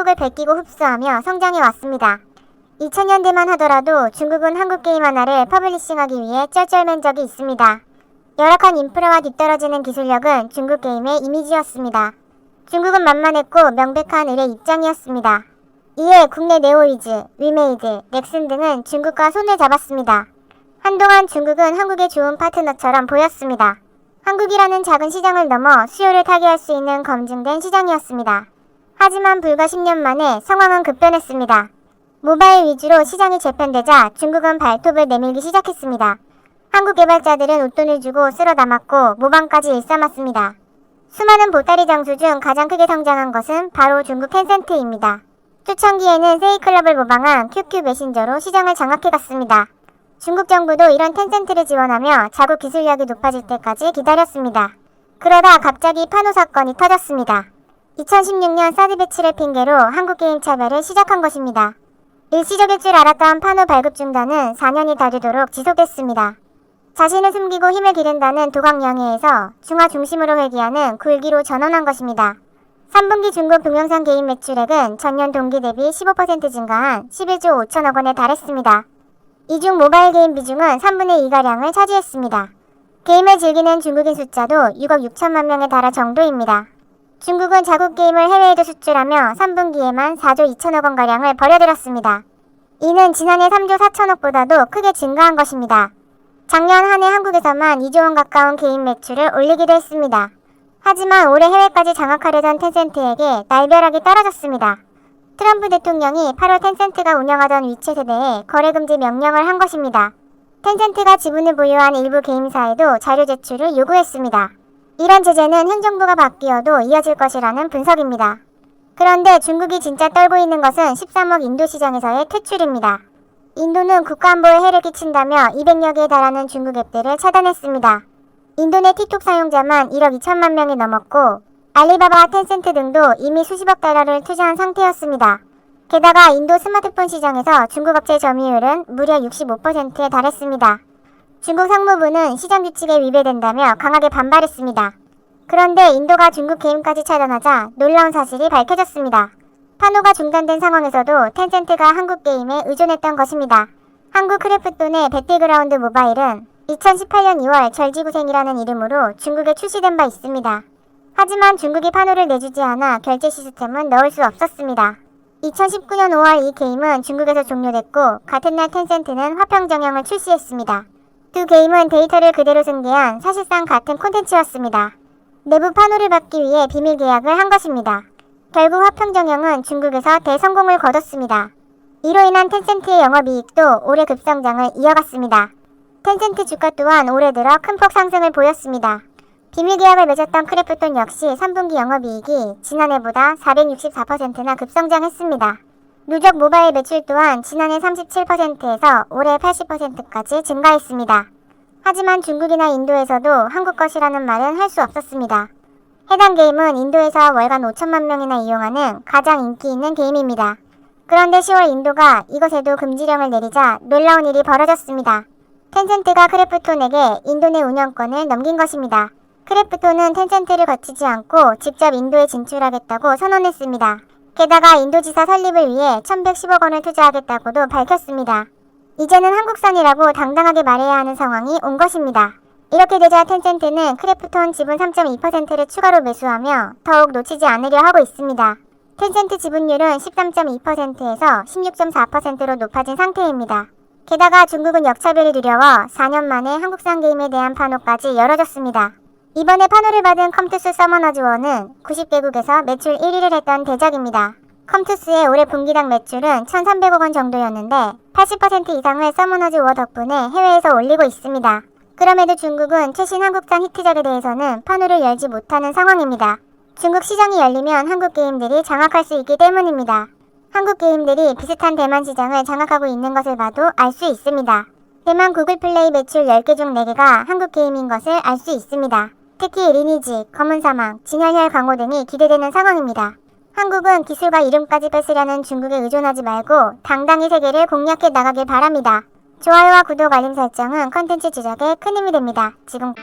한국을 베끼고 흡수하며 성장해 왔습니다. 2000년대만 하더라도 중국은 한국 게임 하나를 퍼블리싱하기 위해 쩔쩔맨 적이 있습니다. 열악한 인프라와 뒤떨어지는 기술력은 중국 게임의 이미지였습니다. 중국은 만만했고 명백한 을의 입장이었습니다. 이에 국내 네오이즈, 위메이드, 넥슨 등은 중국과 손을 잡았습니다. 한동안 중국은 한국의 좋은 파트너처럼 보였습니다. 한국이라는 작은 시장을 넘어 수요를 타개할 수 있는 검증된 시장이었습니다. 하지만 불과 10년 만에 상황은 급변했습니다. 모바일 위주로 시장이 재편되자 중국은 발톱을 내밀기 시작했습니다. 한국 개발자들은 웃돈을 주고 쓸어 담았고 모방까지 일삼았습니다. 수많은 보따리 장수 중 가장 크게 성장한 것은 바로 중국 텐센트입니다. 초창기에는 세이클럽을 모방한 QQ 메신저로 시장을 장악해갔습니다. 중국 정부도 이런 텐센트를 지원하며 자국 기술력이 높아질 때까지 기다렸습니다. 그러다 갑자기 파노 사건이 터졌습니다. 2016년 사드 배치를 핑계로 한국 게임 차별을 시작한 것입니다. 일시적일 줄 알았던 파노 발급 중단은 4년이 다 되도록 지속됐습니다. 자신을 숨기고 힘을 기른다는 도각영예에서 중화 중심으로 회귀하는 굴기로 전환한 것입니다. 3분기 중국 동영상 게임 매출액은 전년 동기 대비 15% 증가한 11조 5천억 원에 달했습니다. 이 중 모바일 게임 비중은 3분의 2가량을 차지했습니다. 게임을 즐기는 중국인 숫자도 6억 6천만 명에 달할 정도입니다. 중국은 자국 게임을 해외에도 수출하며 3분기에만 4조 2천억 원가량을 벌여들였습니다. 이는 지난해 3조 4천억보다도 크게 증가한 것입니다. 작년 한 해 한국에서만 2조 원 가까운 게임 매출을 올리기도 했습니다. 하지만 올해 해외까지 장악하려던 텐센트에게 날벼락이 떨어졌습니다. 트럼프 대통령이 8월 텐센트가 운영하던 위챗에 대해 거래금지 명령을 한 것입니다. 텐센트가 지분을 보유한 일부 게임사에도 자료 제출을 요구했습니다. 이런 제재는 행정부가 바뀌어도 이어질 것이라는 분석입니다. 그런데 중국이 진짜 떨고 있는 것은 13억 인도 시장에서의 퇴출입니다. 인도는 국가안보에 해를 끼친다며 200여 개에 달하는 중국 앱들을 차단했습니다. 인도 내 틱톡 사용자만 1억 2천만 명이 넘었고 알리바바, 텐센트 등도 이미 수십억 달러를 투자한 상태였습니다. 게다가 인도 스마트폰 시장에서 중국 업체 점유율은 무려 65%에 달했습니다. 중국 상무부는 시장 규칙에 위배된다며 강하게 반발했습니다. 그런데 인도가 중국 게임까지 차단하자 놀라운 사실이 밝혀졌습니다. 파노가 중단된 상황에서도 텐센트가 한국 게임에 의존했던 것입니다. 한국 크래프톤의 배틀그라운드 모바일은 2018년 2월 절지구생이라는 이름으로 중국에 출시된 바 있습니다. 하지만 중국이 파노를 내주지 않아 결제 시스템은 넣을 수 없었습니다. 2019년 5월 이 게임은 중국에서 종료됐고 같은 날 텐센트는 화평정영을 출시했습니다. 두 게임은 데이터를 그대로 승계한 사실상 같은 콘텐츠였습니다. 내부 파노를 받기 위해 비밀 계약을 한 것입니다. 결국 화평정영은 중국에서 대성공을 거뒀습니다. 이로 인한 텐센트의 영업이익도 올해 급성장을 이어갔습니다. 텐센트 주가 또한 올해 들어 큰 폭 상승을 보였습니다. 비밀 계약을 맺었던 크래프톤 역시 3분기 영업이익이 지난해보다 464%나 급성장했습니다. 누적 모바일 매출 또한 지난해 37%에서 올해 80%까지 증가했습니다. 하지만 중국이나 인도에서도 한국 것이라는 말은 할 수 없었습니다. 해당 게임은 인도에서 월간 5천만 명이나 이용하는 가장 인기 있는 게임입니다. 그런데 10월 인도가 이것에도 금지령을 내리자 놀라운 일이 벌어졌습니다. 텐센트가 크래프톤에게 인도 내 운영권을 넘긴 것입니다. 크래프톤은 텐센트를 거치지 않고 직접 인도에 진출하겠다고 선언했습니다. 게다가 인도지사 설립을 위해 1110억 원을 투자하겠다고도 밝혔습니다. 이제는 한국산이라고 당당하게 말해야 하는 상황이 온 것입니다. 이렇게 되자 텐센트는 크래프톤 지분 3.2%를 추가로 매수하며 더욱 놓치지 않으려 하고 있습니다. 텐센트 지분율은 13.2%에서 16.4%로 높아진 상태입니다. 게다가 중국은 역차별이 두려워 4년 만에 한국산 게임에 대한 파노까지 열어줬습니다. 이번에 파노를 받은 컴투스 서머너즈1은 90개국에서 매출 1위를 했던 대작입니다. 컴투스의 올해 분기당 매출은 1,300억 원 정도였는데 80% 이상을 서머너즈1 덕분에 해외에서 올리고 있습니다. 그럼에도 중국은 최신 한국산 히트작에 대해서는 파노를 열지 못하는 상황입니다. 중국 시장이 열리면 한국 게임들이 장악할 수 있기 때문입니다. 한국 게임들이 비슷한 대만 시장을 장악하고 있는 것을 봐도 알 수 있습니다. 대만 구글 플레이 매출 10개 중 4개가 한국 게임인 것을 알 수 있습니다. 특히 리니지, 검은 사막, 진열혈 광호 등이 기대되는 상황입니다. 한국은 기술과 이름까지 뺏으려는 중국에 의존하지 말고 당당히 세계를 공략해 나가길 바랍니다. 좋아요와 구독, 알림 설정은 컨텐츠 제작에 큰 힘이 됩니다. 지금